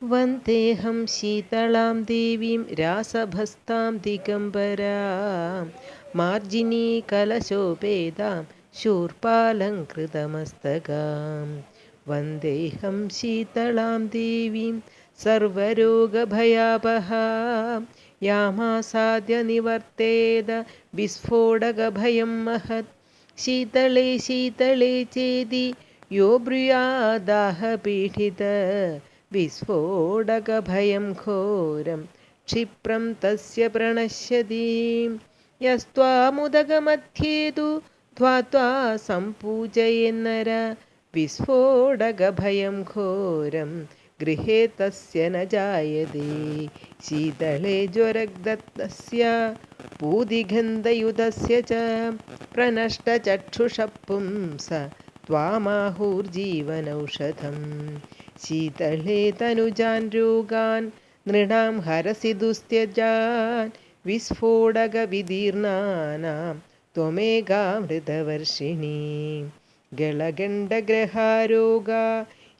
വന്ദേഹം ശീതളാം ദേവീം രാസഭസ്താം ദിഗംബരാം മാർജിനീകലശോപേതാം ശൂർപ്പാലങ്കൃതമസ്തകാം. വന്ദേഹം ശീതളാം ദേവീം സർവരോഗഭയാപഹാം യാമാസാദ്യ നിവർത്തേത വിസ്ഫോടകഭയം മഹത്. ശീതളേ ശീതളേ ചേതി യോ ബ്രൂയാദാഹപീഡിത വിസ്ഫോടകഭയം ഘോരം ക്ഷിപ്രം തസ്യ പ്രണശ്യതി. യസ്ത്വാമുദകമധ്യേതു ധ്വാത്വാ സംപൂജയേന്നര വിസ്ഫോടകഭയം ഘോരം ഗൃഹേ തസ്യ ന ജായതേ. ശീതളേ ജ്വരദഗ്ധസ്യ പൂതിഗന്ധയുതസ്യ ച പ്രനഷ്ടചക്ഷുഷഃ പുംസ ത്വാമാഹുർജീവനൗഷധം. ശീതളേ തനുജാൻ രോഗാൻ നൃണാം ഹരസി ദുസ്ത്യജാൻ വിസ്ഫോടകവിദീർണാനാം ത്വമേകാമൃതവർഷിണീ. ഗളഗണ്ഡഗ്രഹാരോഗാ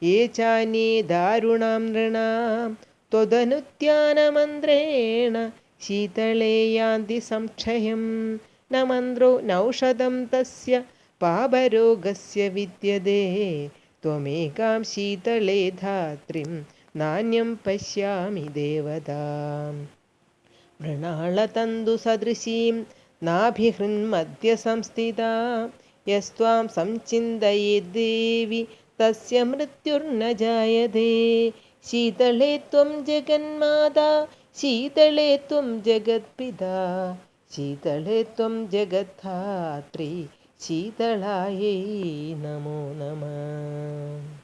യേ ചാന്യേ ദാരുണാം നൃണാം ത്വദനുദ്യാനമന്ത്രേണ ശീതളേ യാന്തി സംക്ഷയം. ന മന്ത്രോ നൗഷധം തസ്യ പാപരോഗസ്യ വിദ്യതേ. ത്വമേകാം ശീതളേ ധാത്രിം നാന്യം പശ്യാമി ദേവതാം. മൃണാളതന്തുസദൃശീം നാഭിഹൃന്മധ്യ സംസ്ഥിതാം യസ്ത്വാം സംചിന്തയേദ്ദേവി തസ്യ മൃത്യുർന ജായതേ. ശീതളേ ത്വം ജഗന്മാതാ ശീതളേ ത്വം ജഗത്പിതാ ശീതളേ ത്വം ജഗദ്ധാത്രീ ശീതളായൈ നമോ നമഃ.